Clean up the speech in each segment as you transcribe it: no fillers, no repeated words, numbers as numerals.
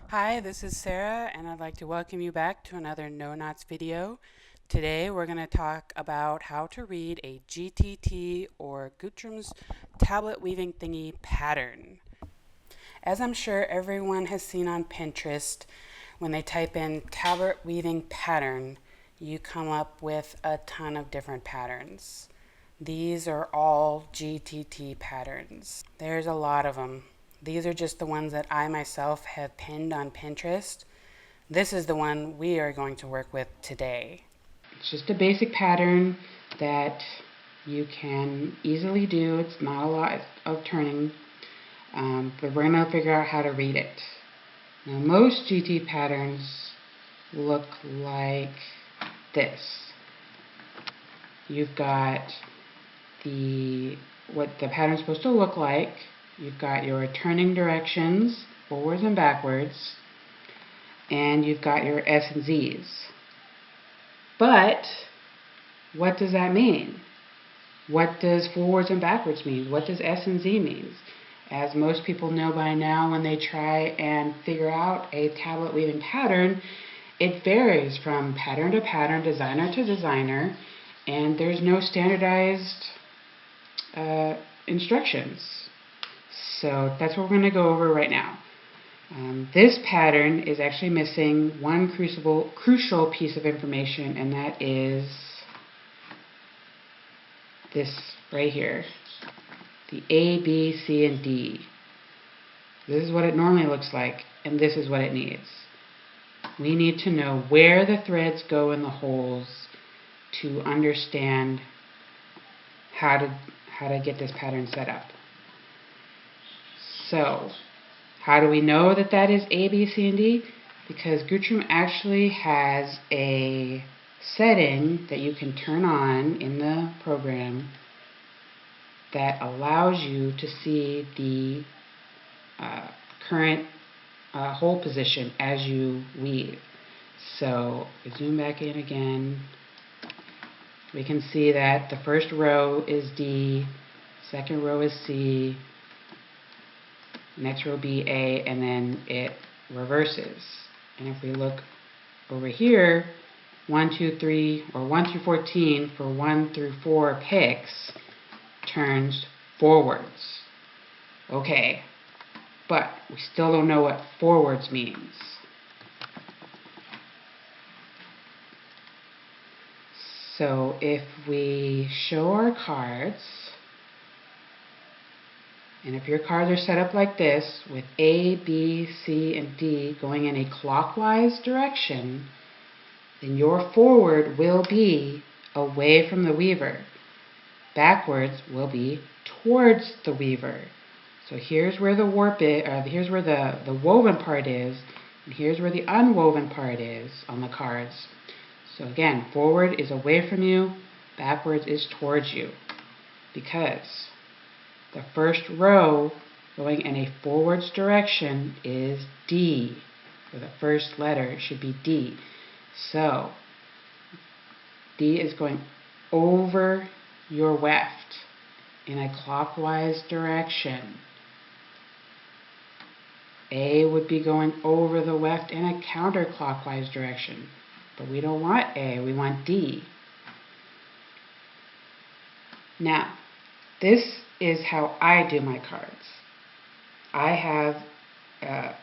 Hi, this is Sarah, and I'd like to welcome you back to another No Knots video. Today we're going to talk about how to read a GTT or Guttram's tablet weaving thingy pattern. As I'm sure everyone has seen on Pinterest, when they type in tablet weaving pattern, you come up with a ton of different patterns. These are all GTT patterns. There's a lot of them. These are just the ones that I myself have pinned on Pinterest. This is the one we are going to work with today. It's just a basic pattern that you can easily do. It's not a lot of turning, but we're going to figure out how to read it. Now, most GT patterns look like this. You've got what the pattern's supposed to look like. You've got your turning directions, forwards and backwards, and you've got your S and Z's. But what does that mean? What does forwards and backwards mean? What does S and Z mean? As most people know by now, when they try and figure out a tablet weaving pattern, it varies from pattern to pattern, designer to designer, and there's no standardized instructions. So that's what we're going to go over right now. This pattern is actually missing one crucial piece of information, and that is this right here. The A, B, C, and D. This is what it normally looks like, and this is what it needs. We need to know where the threads go in the holes to understand how to get this pattern set up. So, how do we know that that is A, B, C, and D? Because Guttram actually has a setting that you can turn on in the program that allows you to see the current hole position as you weave. So, zoom back in again. We can see that the first row is D, second row is C, next row be A, and then it reverses. And if we look over here, 1, 2, 3, or 1 through 14 for 1 through 4 picks turns forwards. Okay, but we still don't know what forwards means. So if we show our cards, and if your cards are set up like this, with A, B, C, and D going in a clockwise direction, then your forward will be away from the weaver. Backwards will be towards the weaver. So here's where the warp is, here's where the woven part is, and here's where the unwoven part is on the cards. So again, forward is away from you, backwards is towards you, because the first row going in a forwards direction is D. For the first letter, it should be D. So D is going over your weft in a clockwise direction. A would be going over the weft in a counterclockwise direction. But we don't want A, we want D. Now, this is how I do my cards. I have,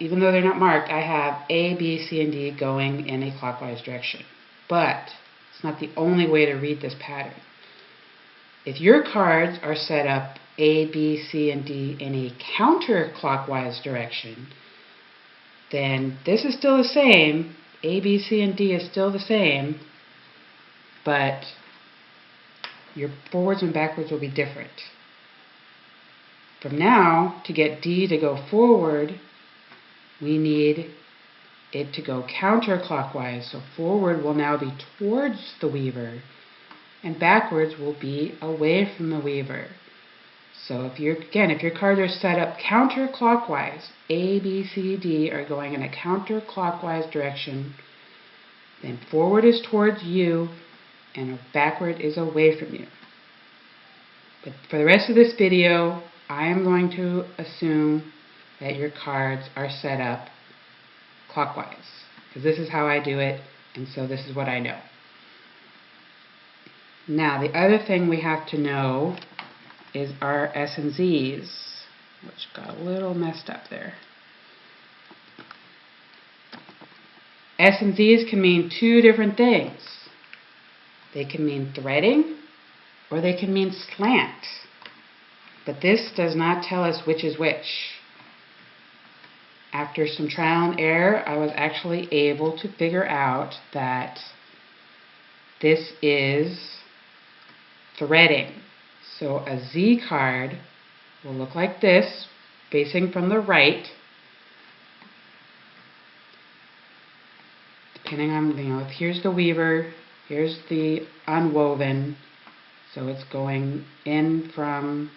even though they're not marked, I have A, B, C, and D going in a clockwise direction. But it's not the only way to read this pattern. If your cards are set up A, B, C, and D in a counterclockwise direction, then this is still the same. A, B, C, and D is still the same, but your forwards and backwards will be different. From now, to get D to go forward, we need it to go counterclockwise. So forward will now be towards the weaver, and backwards will be away from the weaver. So if your cards are set up counterclockwise, A, B, C, D are going in a counterclockwise direction, then forward is towards you and backward is away from you. But for the rest of this video, I am going to assume that your cards are set up clockwise, because this is how I do it, and so this is what I know. Now, the other thing we have to know is our S and Z's, which got a little messed up there. S and Z's can mean two different things. They can mean threading, or they can mean slant. But this does not tell us which is which. After some trial and error, I was actually able to figure out that this is threading. So a Z card will look like this, facing from the right. Depending on, here's the weaver, here's the unwoven. So it's going in from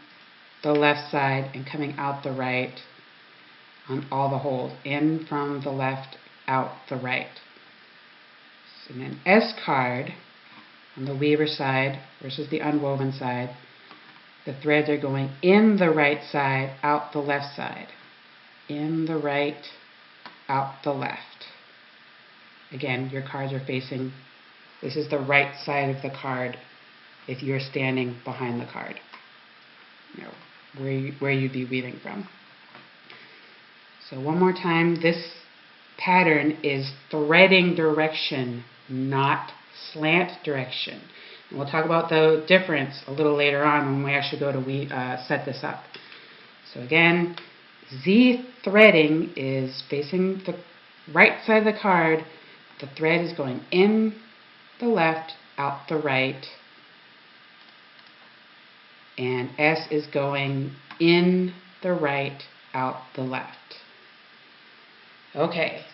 the left side and coming out the right on all the holes. In from the left, out the right. So an S card on the weaver side versus the unwoven side, the threads are going in the right side, out the left side. In the right, out the left. Again, your cards are facing, this is the right side of the card if you're standing behind the card, where you'd be weaving from. So one more time, this pattern is threading direction, not slant direction. And we'll talk about the difference a little later on when we actually go to set this up. So again, Z threading is facing the right side of the card. The thread is going in the left, out the right. And S is going in the right, out the left. Okay,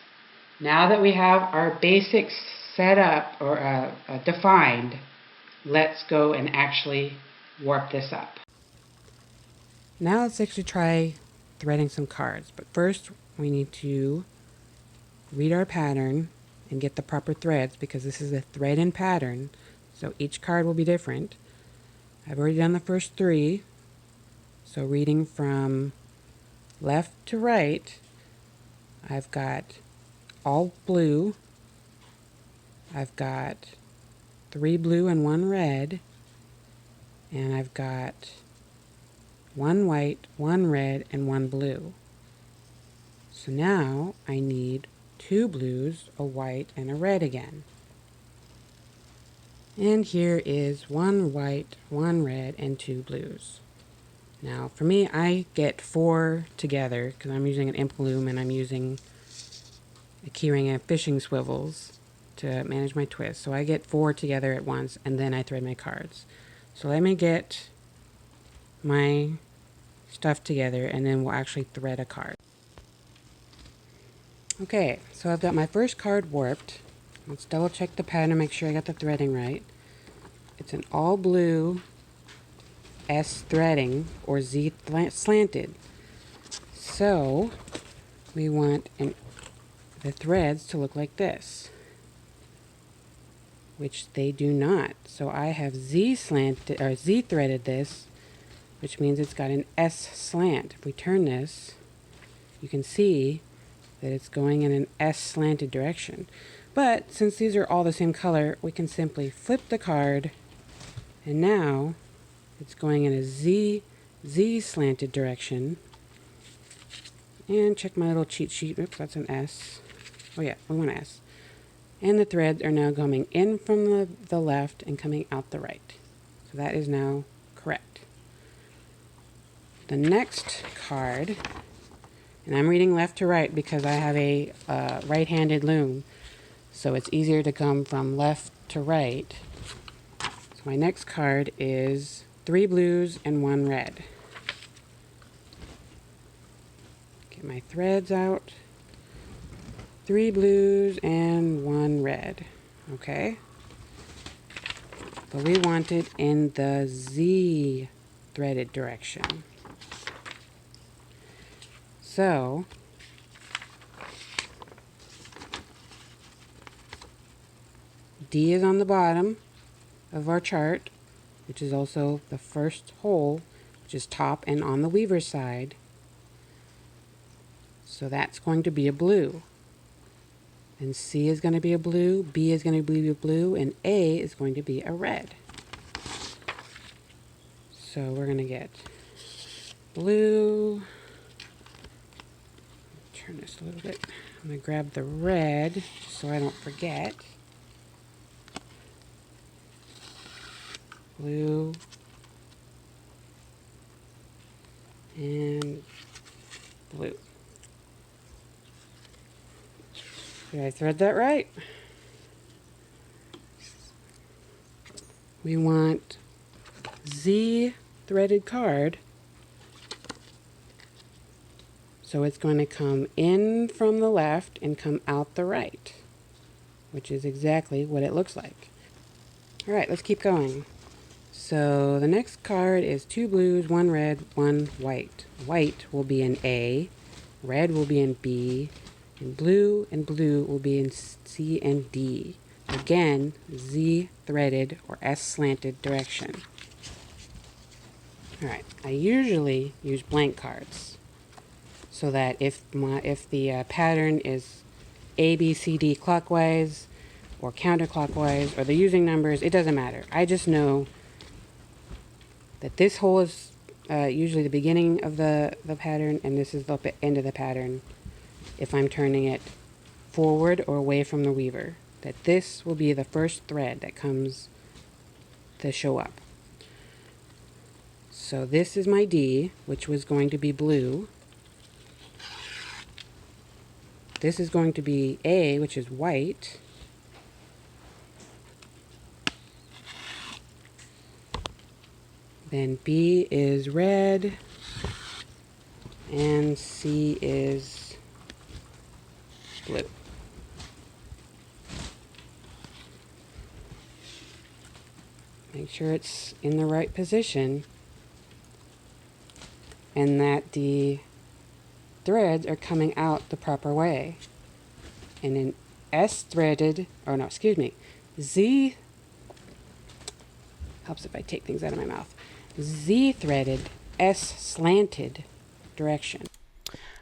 now that we have our basics set up or defined, let's go and actually warp this up. Now let's actually try threading some cards. But first we need to read our pattern and get the proper threads, because this is a thread in pattern, so each card will be different. I've already done the first three, so reading from left to right, I've got all blue, I've got 3 blue and 1 red, and I've got 1 white, 1 red, and 1 blue. So now I need 2 blues, a white, and a red again. And here is 1 white, 1 red, and 2 blues. Now for me, I get 4 together because I'm using an imp loom and I'm using a keyring and fishing swivels to manage my twist. So I get 4 together at once, and then I thread my cards. So let me get my stuff together, and then we'll actually thread a card. Okay, so I've got my first card warped. Let's double check the pattern, make sure I got the threading right. It's an all blue S threading, or Z slanted. So we want the threads to look like this, which they do not. So I have Z slanted, or Z threaded this, which means it's got an S slant. If we turn this, you can see that it's going in an S slanted direction. But since these are all the same color, we can simply flip the card, and now it's going in a Z slanted direction. And check my little cheat sheet. Oops, that's an S. Oh yeah, we want an S. And the threads are now coming in from the left and coming out the right. So that is now correct. The next card, and I'm reading left to right because I have a right-handed loom, so it's easier to come from left to right. So my next card is 3 blues and 1 red. Get my threads out. 3 blues and 1 red. Okay. But we want it in the Z threaded direction. So D is on the bottom of our chart, which is also the first hole, which is top and on the weaver side. So that's going to be a blue. And C is going to be a blue, B is going to be a blue, and A is going to be a red. So we're going to get blue. Turn this a little bit. I'm going to grab the red so I don't forget. Blue. And blue. Did I thread that right? We want Z threaded card. So it's going to come in from the left and come out the right, which is exactly what it looks like. All right, let's keep going. So the next card is 2 blues, 1 red, 1 white. White will be in A, red will be in B, and blue will be in C and D. Again, Z threaded or S slanted direction. All right, I usually use blank cards so that if the pattern is A, B, C, D clockwise or counterclockwise or the using numbers, it doesn't matter. I just know that this hole is usually the beginning of the pattern, and this is the end of the pattern if I'm turning it forward or away from the weaver. That this will be the first thread that comes to show up. So this is my D, which was going to be blue. This is going to be A, which is white. Then B is red, and C is blue. Make sure it's in the right position and that the threads are coming out the proper way. And in Z, helps if I take things out of my mouth, Z threaded, S slanted direction.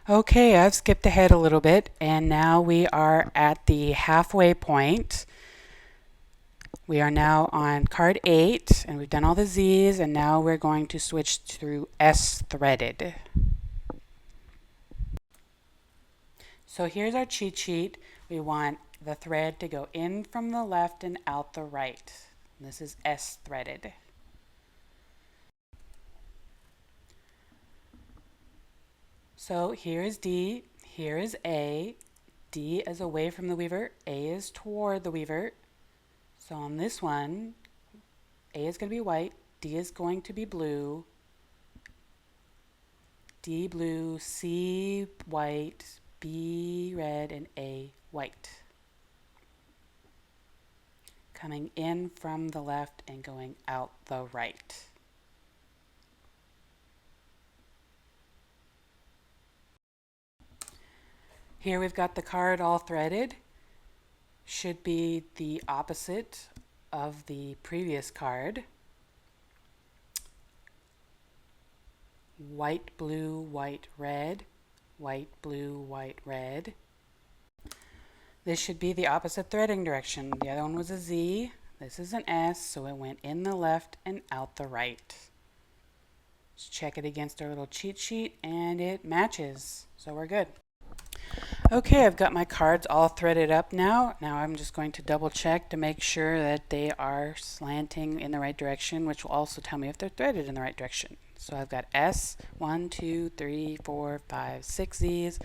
Okay, I've skipped ahead a little bit, and now we are at the halfway point. We are now on card 8, and we've done all the Z's, and now we're going to switch through S threaded. So here's our cheat sheet. We want the thread to go in from the left and out the right. This is S threaded. So here is D, here is A. D is away from the weaver, A is toward the weaver. So on this one, A is going to be white, D is going to be blue, D blue, C white, B red, and A white. Coming in from the left and going out the right. Here we've got the card all threaded. Should be the opposite of the previous card. White, blue, white, red. White, blue, white, red. This should be the opposite threading direction. The other one was a Z. This is an S, so it went in the left and out the right. Let's check it against our little cheat sheet, and it matches. So we're good. Okay, I've got my cards all threaded up now. Now I'm just going to double check to make sure that they are slanting in the right direction, which will also tell me if they're threaded in the right direction. So I've got S, 1, 2, 3, 4, 5, 6 Z's,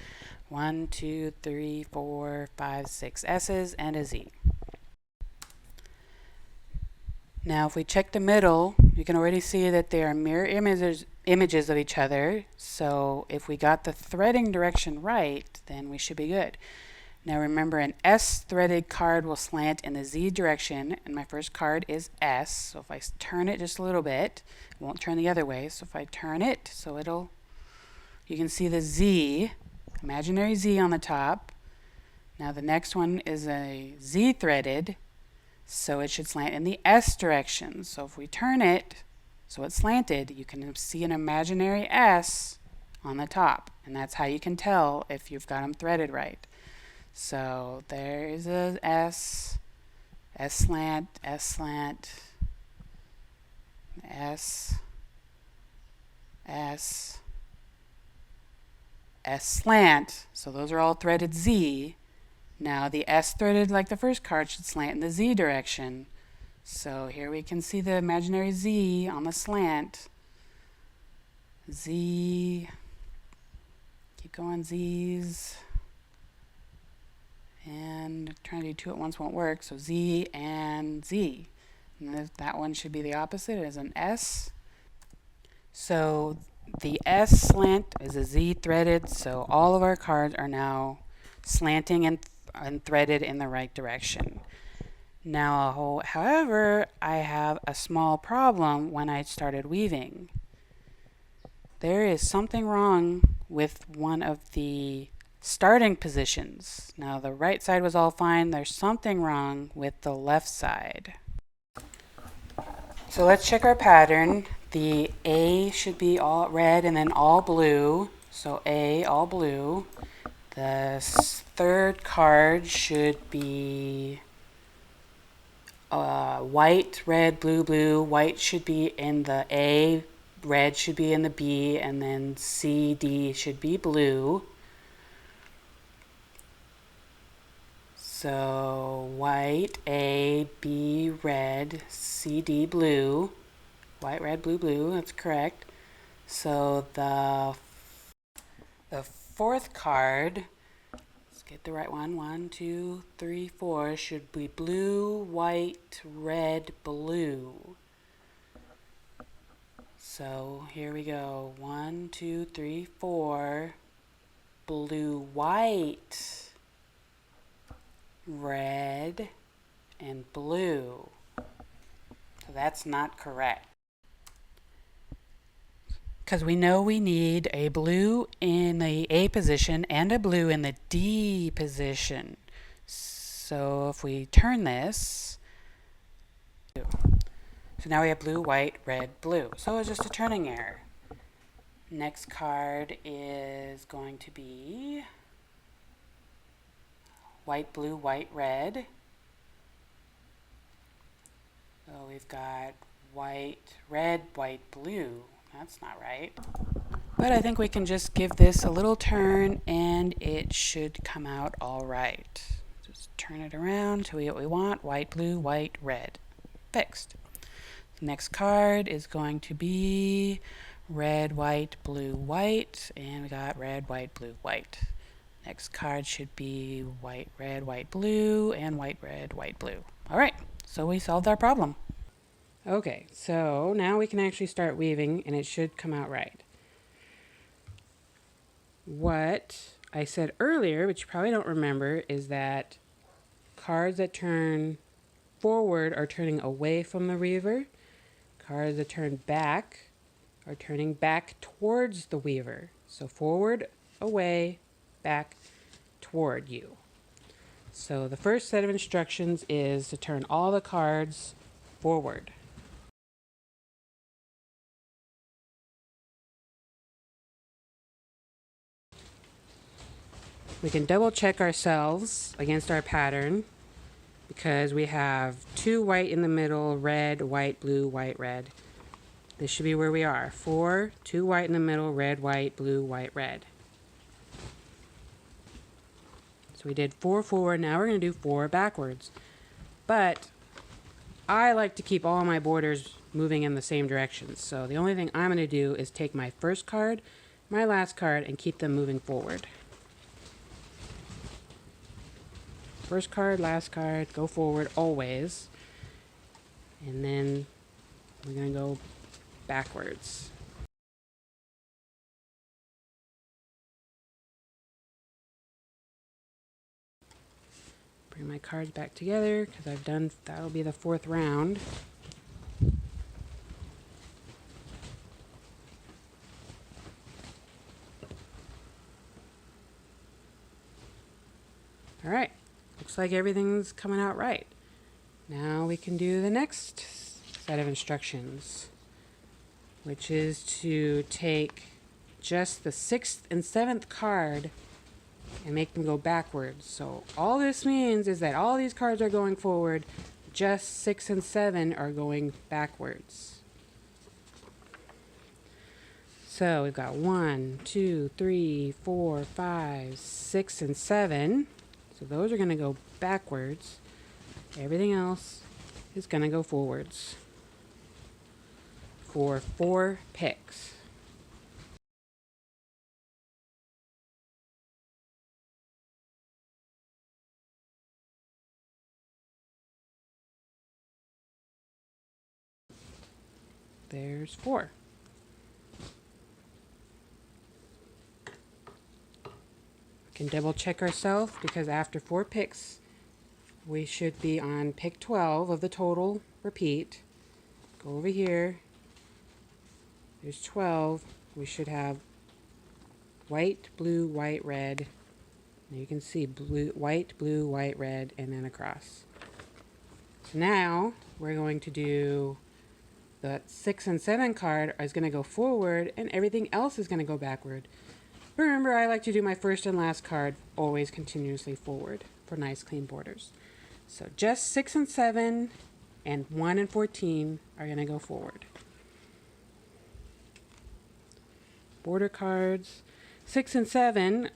1, 2, 3, 4, 5, 6 S's, and a Z. Now if we check the middle, you can already see that they are mirror images of each other. So if we got the threading direction right, then we should be good. Now remember, an S threaded card will slant in the Z direction, and my first card is S. So if I turn it just a little bit, it won't turn the other way. So if I turn it, so you can see the Z, imaginary Z on the top. Now the next one is a Z threaded, so it should slant in the S direction. So if we turn it, so it's slanted, you can see an imaginary S on the top, and that's how you can tell if you've got them threaded right. So there's a S, S slant, S slant, S, S, S slant. So those are all threaded Z. Now the S threaded like the first card should slant in the Z direction. So here we can see the imaginary Z on the slant. Z, keep going Z's. And trying to do two at once won't work, so Z and Z. And that one should be the opposite, it is an S. So the S slant is a Z threaded, so all of our cards are now slanting and threaded in the right direction. Now, however, I have a small problem when I started weaving. There is something wrong with one of the starting positions. Now the right side was all fine. There's something wrong with the left side. So let's check our pattern. The A should be all red and then all blue. So A, all blue. The third card should be white, red, blue, blue. White should be in the A, red should be in the B, and then C, D should be blue. So white, A, B, red, C, D, blue. White, red, blue, blue, that's correct. So the fourth card, let's get the right one. 1, 2, 3, 4 should be blue, white, red, blue. So here we go. 1, 2, 3, 4. Blue, white, red, and blue. So that's not correct. Because we know we need a blue in the A position and a blue in the D position. So if we turn this, so now we have blue, white, red, blue. So it's just a turning error. Next card is going to be white, blue, white, red. So we've got white, red, white, blue. That's not right. But I think we can just give this a little turn and it should come out all right. Just turn it around to what we want. White, blue, white, red. Fixed. The next card is going to be red, white, blue, white. And we got red, white, blue, white. Next card should be white, red, white, blue, and white, red, white, blue. All right, so we solved our problem. Okay, so now we can actually start weaving and it should come out right. What I said earlier, which you probably don't remember, is that cards that turn forward are turning away from the weaver. Cards that turn back are turning back towards the weaver. So forward, away, back, toward you. So the first set of instructions is to turn all the cards forward. We can double check ourselves against our pattern because we have 2 white in the middle, red, white, blue, white, red. This should be where we are. 4, 2 white in the middle, red, white, blue, white, red. So we did 4 forward, now we're going to do 4 backwards. But I like to keep all my borders moving in the same direction. So the only thing I'm going to do is take my first card, my last card, and keep them moving forward. First card, last card, go forward always. And then we're going to go backwards. Bring my cards back together because I've done, that'll be the 4th round. All right, looks like everything's coming out right. Now we can do the next set of instructions, which is to take just the 6th and 7th card and make them go backwards. So all this means is that all these cards are going forward, just 6 and 7 are going backwards. So we've got 1, 2, 3, 4, 5, 6, and 7. So those are going to go backwards. Everything else is going to go forwards for 4 picks. There's 4. We can double check ourselves because after 4 picks, we should be on pick 12 of the total repeat. Go over here. There's 12. We should have white, blue, white, red. And you can see blue, white, red, and then across. So now we're going to do the 6 and 7 card is going to go forward and everything else is going to go backward. Remember, I like to do my first and last card always continuously forward for nice clean borders. So just 6 and 7 and 1 and 14 are going to go forward. Border cards. 6 and 7,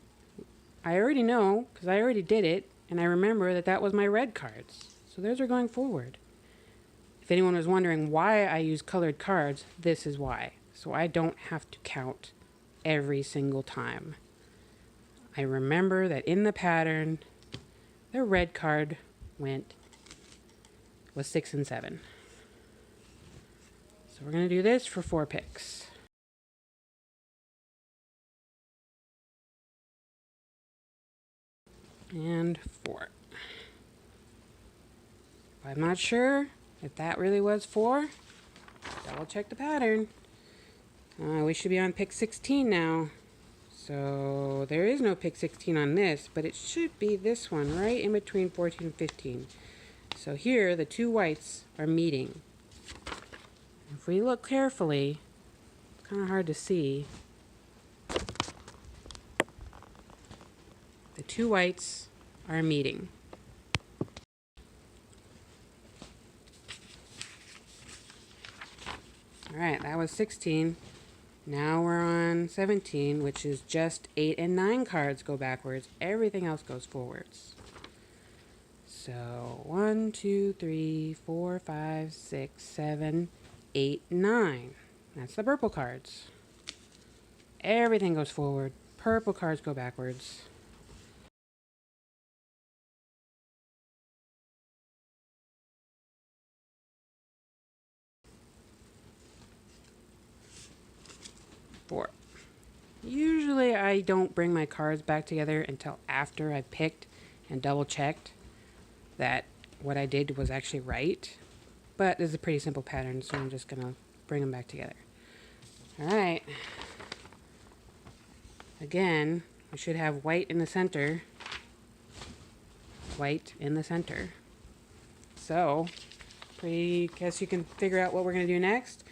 I already know because I already did it, and I remember that that was my red cards. So those are going forward. If anyone was wondering why I use colored cards, this is why. So I don't have to count every single time. I remember that in the pattern, the red card was 6 and 7. So we're going to do this for 4 picks. And 4. I'm not sure if that really was 4. Double check the pattern. We should be on pick 16 now. So there is no pick 16 on this, but it should be this one right in between 14 and 15. So here the 2 whites are meeting. If we look carefully, it's kind of hard to see. The 2 whites are meeting. Alright, that was 16. Now we're on 17, which is just 8 and 9 cards go backwards. Everything else goes forwards. So 1, 2, 3, 4, 5, 6, 7, 8, 9. That's the purple cards. Everything goes forward. Purple cards go backwards. Four. Usually I don't bring my cards back together until after I picked and double checked that what I did was actually right. But this is a pretty simple pattern, so I'm just going to bring them back together. Alright. Again, we should have white in the center. White in the center. So, guess you can figure out what we're going to do next.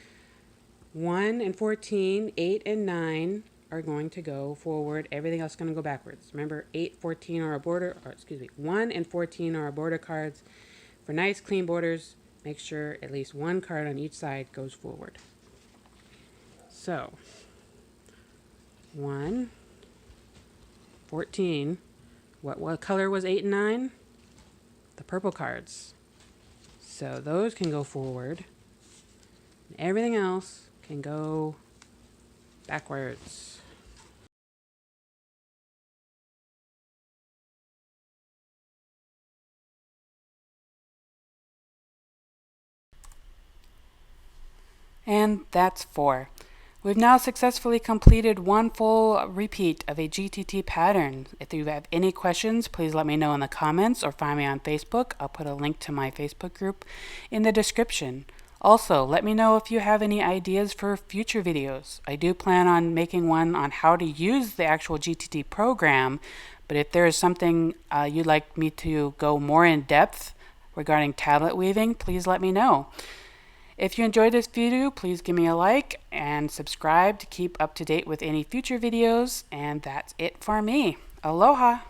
1 and 14, 8 and 9 are going to go forward. Everything else is going to go backwards. Remember, 8, 14 are our border, 1 and 14 are our border cards. For nice clean borders, make sure at least 1 card on each side goes forward. So, 1, 14. What color was 8 and 9? The purple cards. So those can go forward. And everything else can go backwards. And that's 4. We've now successfully completed 1 full repeat of a GTT pattern. If you have any questions, please let me know in the comments or find me on Facebook. I'll put a link to my Facebook group in the description. Also, let me know if you have any ideas for future videos. I do plan on making one on how to use the actual GTT program, but if there is something you'd like me to go more in depth regarding tablet weaving, please let me know. If you enjoyed this video, please give me a like and subscribe to keep up to date with any future videos. And that's it for me. Aloha!